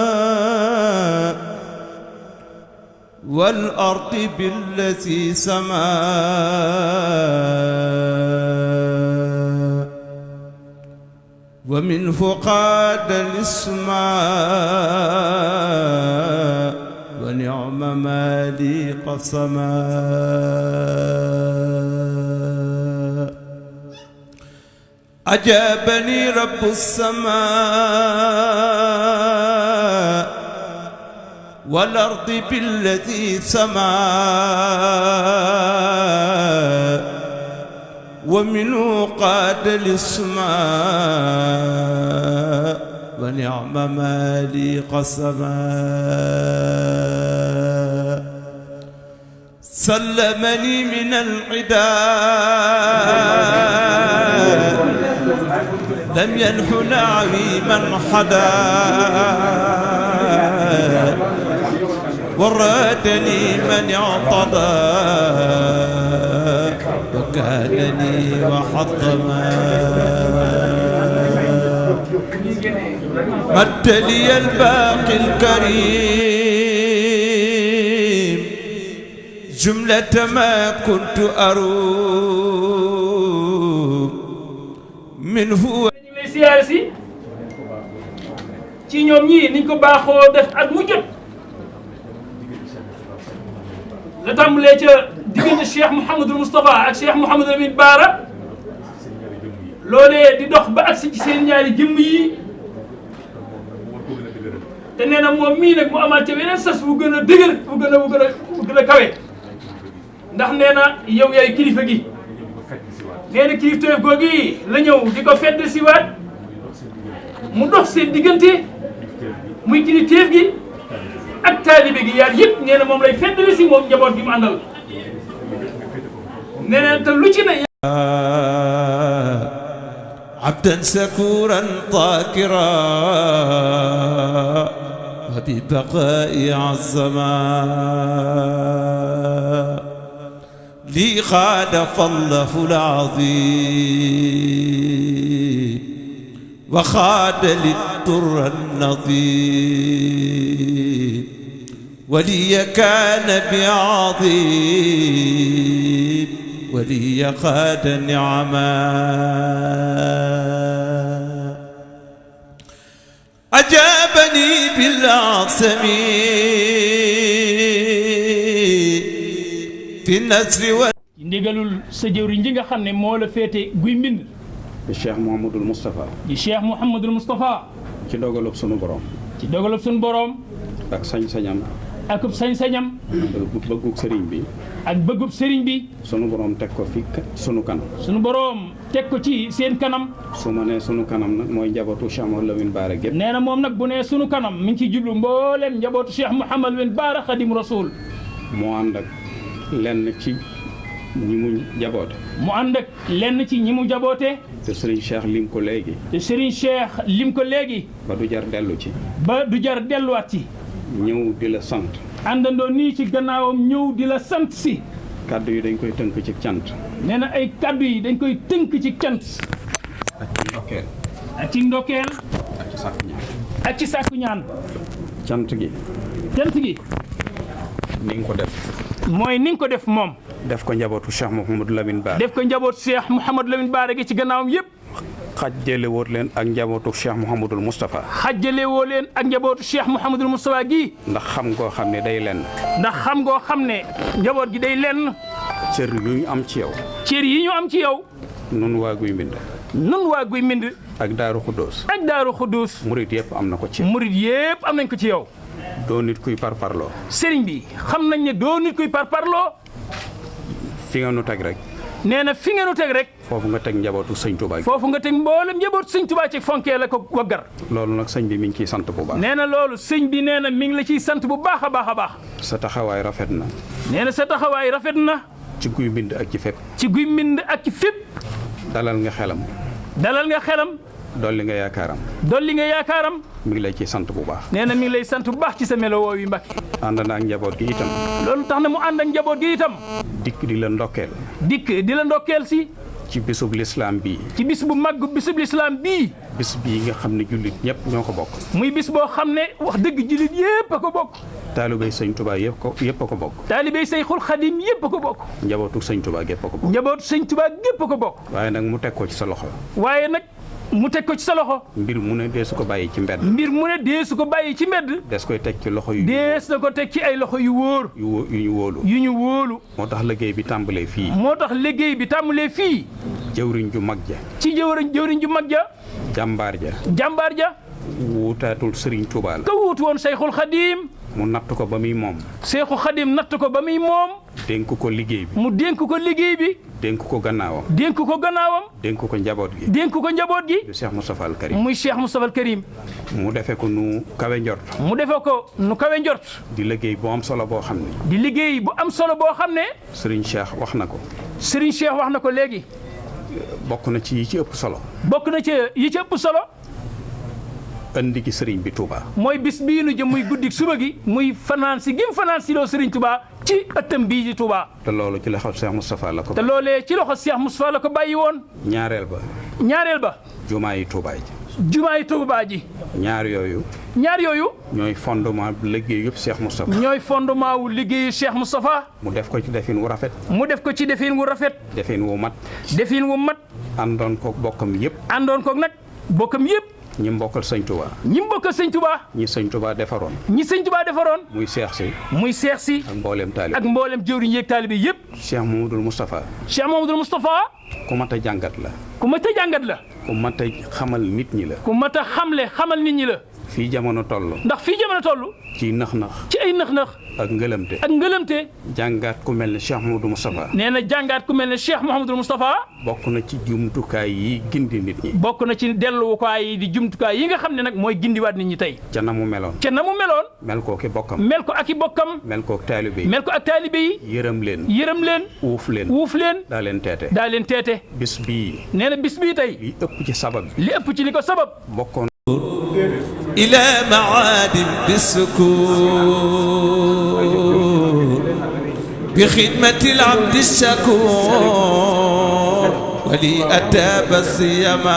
السماء والأرض بالذي سما ومنه قاد الاسماء ونعم مالي قسما أجابني رب السماء والأرض بالذي سما ومنه قاد الاسماء ونعم مالي قسما سلمني من العداء لم ينح نعوي من حدا ورادني من اعتضى وكانني وحطما مد لي الباقي الكريم جملة ما كنت أروم منه siyaare si ci ñoom ñii niñ ko baaxoo def at mu jot la tàmbalee ca diggante Cheikh Mouhamadul Moustapha ak Cheikh Mouhamadul Lamine Bara loolee di dox ba agsi ci seen ñaari jëmm yi te nee na moom mii nag mu amaat ca weneen sas bu gën a dëgër bu gën a kawe ndax nee na yow yaay kilifa gi nee na kilifteef googu la ñëw di ko fedd si waat mu dox seen diggante muy kilifteef gi ak taalibe gi yaar yëpp nee na moom lay feddali si moom njaboot gi mu àndal nee na te lu ci ne abdan sakuran takira wa bi baqaa'i azama li xaada fallahu al-azim wa xaada li-durra an-nadim ولي كان بعظيم ولي قاد نعما أجابني بالعاصم في النصر ndigalul sa jëwriñ ji nga xam ne moo la féete guy mbind di Cheikh Mouhamadul Moustapha di Cheikh Mouhamadul Moustapha ci dogalub sunu borom ci dogalub sunu borom ak sañ-sañam akub sañ-sañam bëggug sëriñ bi ak bëggub sëriñ bi sunu borom teg ko fi sunu kanam sunu borom teg ko ci seen kanam su ma nee sunu kanam nag mooy njabootu Cheikh Mouhamadou Lamine Bara gépp nee na moom nag bu nee sunu kanam mi ngi ciy jublu mboolem njabootu Cheikh Mouhamadou Lamine Bara Khadim Rasoul moo ànd ak lenn ci ñi mu jaboote mu ànd ak lenn ci ñi mu jaboote te sëriñ Cheikh lim ko léegi te sëriñ Cheikh lim ko léegi ba du jar dellu ci ba du jar delluwaat ci ñëw di la sant àndandoo nii ci gannaawam ñëw di la sant si kaddu yi dañ koy tënk ci cant nee na ay kaddu yi dañ koy tënk ci cant ak ci ndokkeel ak ci ndokkeel ak ci sàkku ñaan ak ci sàkku ñaan cant gi ni nga ko def mooy ni nga ko def moom def ko njabootu Cheikh Mouhamadou Lamine Bara def ko njabootu Cheikh Mouhamadou Lamine Bara gi ci gannaawam yëpp xajjale woot leen ak njabootu Cheikh Mouhamadul Moustapha xajjale woo leen ak njabootu Cheikh Mouhamadul Moustapha gi ndax xam ngoo xam ne day lenn ndax xam ngoo xam ne njaboot gi day lenn cër yu ñu am ci yow cër yi ñu am ci yow nun waa guy mbind nun waa guy mbind ak daaru xuddoos ak daaru xuddoos murit yëpp am na ko ci murit yëpp am nañ ko ci yow doo nit kuy parparloo sëriñ bi xam nañ ne doo nit kuy parparloo fi nga nu teg rek nee na fi nga nu teg rek foofu nga teg njabootu sëñ Touba gi foofu nga teg mboolem njabootu sëñ Touba ci fonkee la ko waggar loolu nag sëñ bi mi ngi ciy sant bu baax nee na loolu sëñ bi nee na mi ngi la ciy sant bu baax a baax a baax sa taxawaay rafet na nee na sa taxawaay rafet na ci guy mbind ak ci fépp ci guy mbind ak ci fépp dalal nga xelam dolli nga yaakaaram mi ngi lay ciy sant bu baax nee na mi ngi lay sant bu baax ci sa melo woowu Mbàkke ànd na ak njaboot gi itam loolu tax na mu ànd ak njaboot gi itam dikk di la ndokkeel si ci bisub lislaam bii. ci bis bu mag bisub lislaam bii. bis bii nga xam ne jullit ñëpp ñoo ko bokk. muy bis boo xam ne wax dëgg jullit yépp a ko bokk. taalibey sëñ Touba yëpp a ko bokk. taalibey Seyxul Xadim yépp a ko bokk. njabootu sëñ Touba gépp a ko bokk. njabootu sëñ Touba gépp a ko bokk. waaye nag mu teg ko ci sa loxo. waaye nag mu teg ko ci sa loxo. mbir mu ne deesu ko bàyyi ci mbedd. mbir mu ne deesu ko bàyyi ci mbedd. des koy teg ci loxo yu. dees na ko teg ci ay loxo yu wóor. yu ñu wóolu. yu ñu wóolu. moo tax liggéey bi tàmbalee fii. moo tax liggéey bi tàmbalee fii. jëwriñ ju mag ja. ci jëwriñ ju mag ja. jàmbaar ja. jàmbaar ja. wuutaatul Serigne Touba la. ka wuutu woon Seyxul Xadim. mu natt ko ba muy moom. Seyxul Xadim natt ko ba muy moom. dénk ko liggéey bi. mu dénk ko liggéey bi. dénk ko gannaawam. dénk ko gannaawam. dénk ko njaboot gi. dénk ko njaboot gi. du Cheikh Moustapha al Karim. muy Cheikh Moustapha al Karim. mu defe ko nu kawe njort. mu defe ko nu kawe njort. di liggéey bu am solo boo xam ne. di liggéey bu am solo boo xam ne. Serigne Cheikh wax na ko. Serigne Cheikh wax na ko léegi. bokk na ci yi ci ëpp solo. bokk na ci yi ci ëpp solo. andi gi Serigne bi Touba. mooy bis bii nu jëm muy guddi suba gi. muy fanaan si gim fanaan si loo Serigne Touba ci ëttam bii di Touba. te loolu ci loxo Cheikh Moustapha la ko. te loolee ci loxo Cheikh Moustapha la ko bàyyi woon. ñaareel ba. ñaareel ba. jumaa yi Touba ji. jumaa yi Touba ji. ñaar yooyu. ñaar yooyu. ñooy fondement liggéey yëpp Cheikh Moustapha. ñooy fondement wu liggéeyu Cheikh Moustapha. mu def ko ci defin wu rafet. mu def ko ci defin wu rafet. defin wu mat. defin wu mat. àndoon ko bokkam yëpp. àndoon ko nag bokkam yëpp. ñi mbokkal sëñ Touba. ñi mbokkal sëñ Touba. ñi sëñ Touba defaroon. ñi sëñ Touba defaroon. muy seex si. muy seex si. ak mboolem taalibe. ak mboolem jëwriñ yeeg taalibe yëpp. Cheikh Mamadou Moustapha. Cheikh Mamadou Moustapha. ku mat a jàngat la. ku mat a jàngat la. ku mat a xamal nit ñi la. ku mat a xamal nit ñi la. fii jamono toll. ndax fii jamono toll. ci nax-nax. ci ay nax-nax. ak ngëlëmte. ak ngëlëmte. jàngaat ku mel ne Cheikh Mamadou Moustapha. nee na jàngaat ku mel ne Cheikh Mouhamadou Moustapha. bokk na ci jumtukaay yi gindi nit ñi. bokk na ci delluwaay yi di jumtukaay yi nga xam ne nag mooy gindiwaat nit ñi tey. ca na mu meloon. ca na mu meloon. mel ko ki bokkam. mel ko ak i bokkam. mel ko ak taalibe yi. mel ko ak taalibe yi. yërëm leen. yërëm leen. uuf leen. wuuf leen. daa leen teete. daa leen teete. bis bii. nee na bis bii tey. li ëpp ci sabab bi. li ëpp ci li ko sabab. bokkoon. إلى معاد بالسكون بخدمة العبد الشكور ولي أتى بالصيام